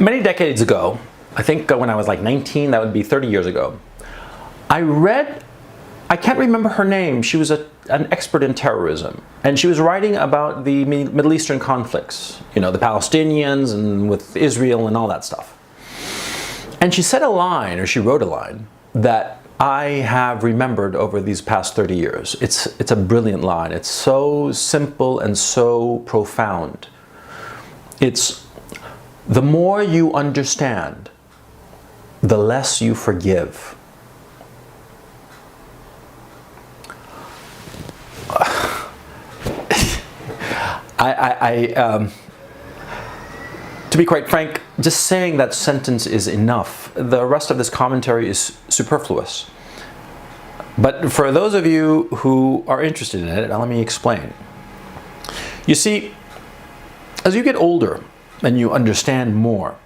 Many decades ago, I think when I was like 19, that would be 30 years ago, I can't remember her name, she was an expert in terrorism, and she was writing about the Middle Eastern conflicts, you know, the Palestinians and with Israel and all that stuff. And she said a line, or she wrote a line, that I have remembered over these past 30 years. It's a brilliant line. It's so simple and so profound. It's, the more you understand, the less you forgive. To be quite frank, just saying that sentence is enough. The rest of this commentary is superfluous. But for those of you who are interested in it, let me explain. You see, as you get older and you understand more,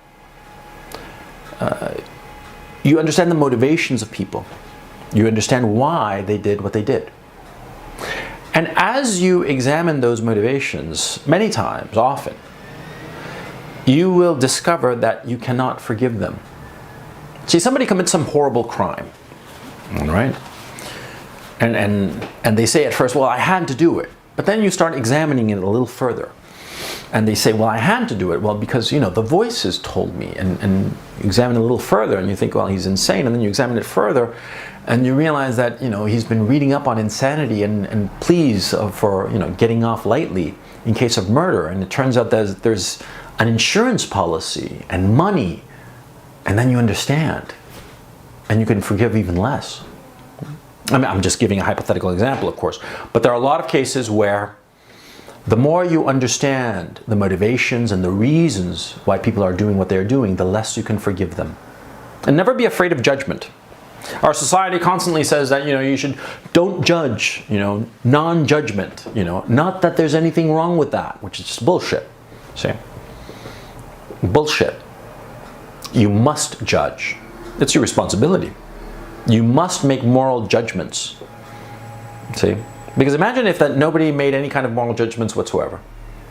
you understand the motivations of people. You understand why they did what they did. And as you examine those motivations, many times, often, you will discover that you cannot forgive them. See, somebody commits some horrible crime, all right? And they say at first, well, I had to do it. But then you start examining it a little further. And they say, well, I had to do it. Well, because, you know, the voices told me. And you examine it a little further and you think, well, he's insane. And then you examine it further and you realize that, you know, he's been reading up on insanity and pleas for, you know, getting off lightly in case of murder. And it turns out there's an insurance policy and money. And then you understand. And you can forgive even less. I mean, I'm just giving a hypothetical example, of course. But there are a lot of cases where the more you understand the motivations and the reasons why people are doing what they're doing, the less you can forgive them. And never be afraid of judgment. Our society constantly says that, you know, don't judge, you know, non-judgment, you know, not that there's anything wrong with that, which is just bullshit. See? Bullshit. You must judge. It's your responsibility. You must make moral judgments. See? Because imagine if that nobody made any kind of moral judgments whatsoever,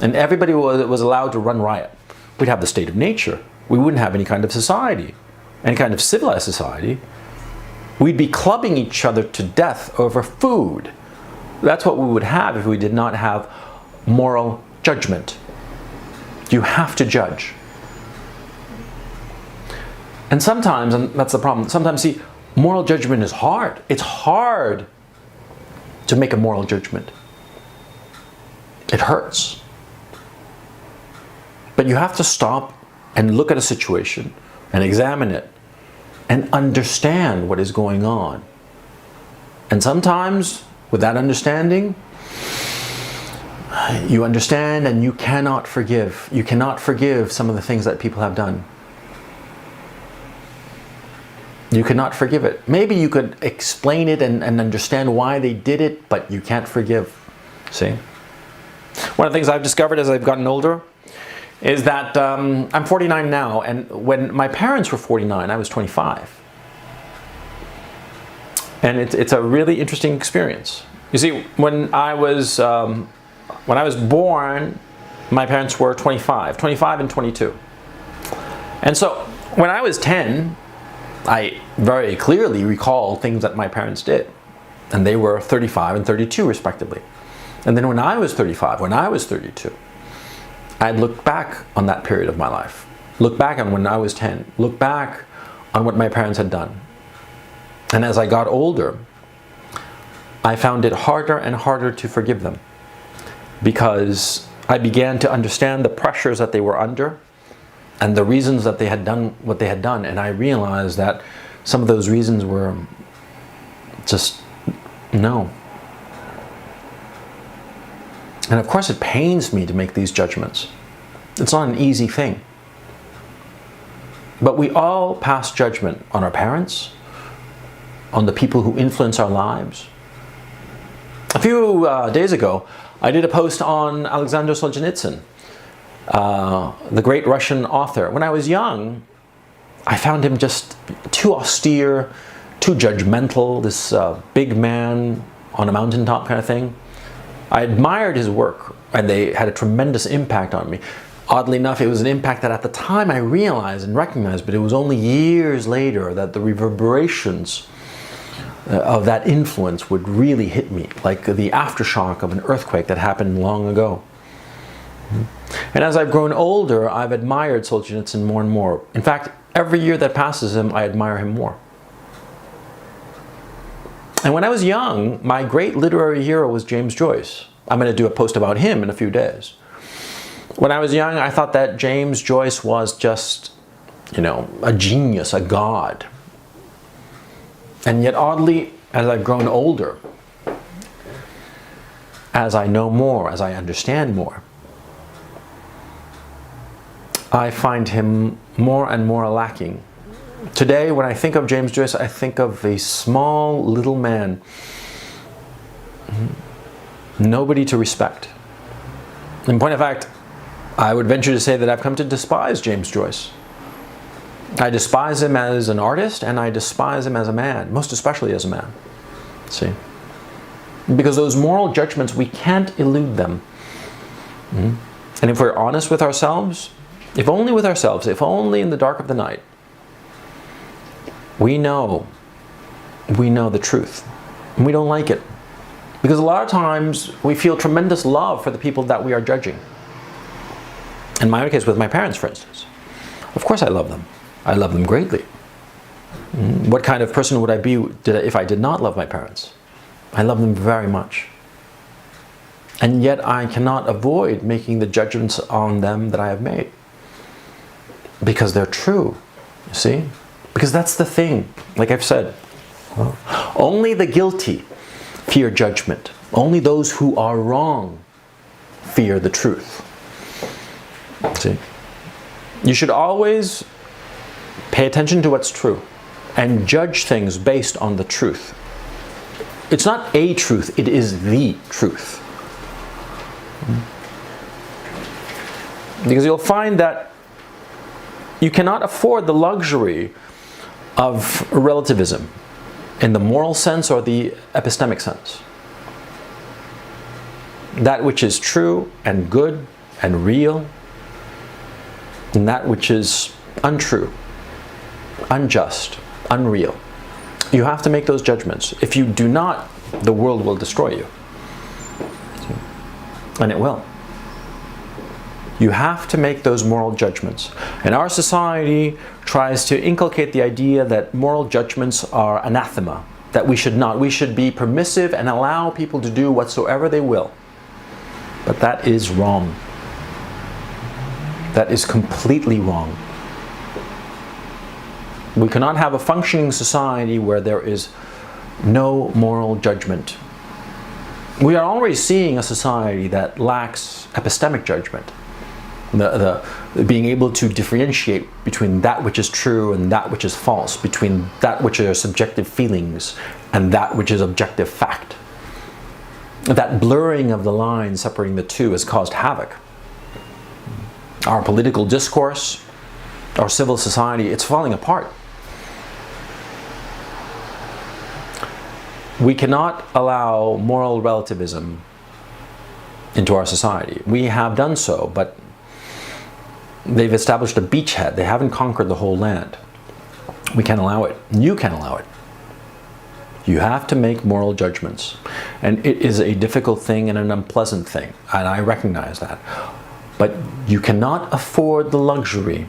and everybody was allowed to run riot. We'd have the state of nature. We wouldn't have any kind of society, any kind of civilized society. We'd be clubbing each other to death over food. That's what we would have if we did not have moral judgment. You have to judge. And sometimes, and that's the problem, sometimes, see, moral judgment is hard. It's hard to make a moral judgment. It hurts. But you have to stop and look at a situation and examine it and understand what is going on. And sometimes, with that understanding, you understand and you cannot forgive. You cannot forgive some of the things that people have done. You cannot forgive it. Maybe you could explain it and understand why they did it, but you can't forgive. See? One of the things I've discovered as I've gotten older is that I'm 49 now, and when my parents were 49, I was 25. And it's a really interesting experience. You see, when I was born, my parents were 25 and 22. And so when I was 10, I very clearly recall things that my parents did. And they were 35 and 32 respectively. And then when I was 35, when I was 32, I'd look back on that period of my life. Look back on when I was 10. Look back on what my parents had done. And as I got older, I found it harder and harder to forgive them. Because I began to understand the pressures that they were under and the reasons that they had done what they had done. And I realized that some of those reasons were just no. And of course it pains me to make these judgments. It's not an easy thing. But we all pass judgment on our parents, on the people who influence our lives. A few days ago, I did a post on Alexander Solzhenitsyn, the great Russian author. When I was young, I found him just too austere, too judgmental, this big man on a mountaintop kind of thing. I admired his work, and they had a tremendous impact on me. Oddly enough, it was an impact that at the time I realized and recognized, but it was only years later that the reverberations of that influence would really hit me, like the aftershock of an earthquake that happened long ago. And as I've grown older, I've admired Solzhenitsyn more and more. In fact, every year that passes him, I admire him more. And when I was young, my great literary hero was James Joyce. I'm going to do a post about him in a few days. When I was young, I thought that James Joyce was just, a genius, a god. And yet oddly, as I've grown older, as I know more, as I understand more, I find him more and more lacking. Today, when I think of James Joyce, I think of a small little man, nobody to respect. In point of fact, I would venture to say that I've come to despise James Joyce. I despise him as an artist, and I despise him as a man, most especially as a man. See? Because those moral judgments, we can't elude them. And if we're honest with ourselves, if only with ourselves, if only in the dark of the night, we know the truth, and we don't like it. Because a lot of times we feel tremendous love for the people that we are judging. In my case, with my parents, for instance. Of course I love them. I love them greatly. What kind of person would I be if I did not love my parents? I love them very much. And yet I cannot avoid making the judgments on them that I have made. Because they're true, you see? Because that's the thing, like I've said. Only the guilty fear judgment. Only those who are wrong fear the truth. See? You should always pay attention to what's true and judge things based on the truth. It's not a truth, it is the truth. Because you'll find that you cannot afford the luxury of relativism in the moral sense or the epistemic sense. That which is true and good and real, and that which is untrue, unjust, unreal. You have to make those judgments. If you do not, the world will destroy you. And it will. You have to make those moral judgments. And our society tries to inculcate the idea that moral judgments are anathema, that we should not. We should be permissive and allow people to do whatsoever they will. But that is wrong. That is completely wrong. We cannot have a functioning society where there is no moral judgment. We are already seeing a society that lacks epistemic judgment. The being able to differentiate between that which is true and that which is false, between that which are subjective feelings and that which is objective fact. That blurring of the lines separating the two has caused havoc. Our political discourse, our civil society, it's falling apart. We cannot allow moral relativism into our society. We have done so, but they've established a beachhead. They haven't conquered the whole land. We can't allow it. You can't allow it. You have to make moral judgments. And it is a difficult thing and an unpleasant thing, and I recognize that. But you cannot afford the luxury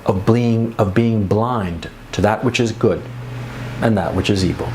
of being blind to that which is good and that which is evil.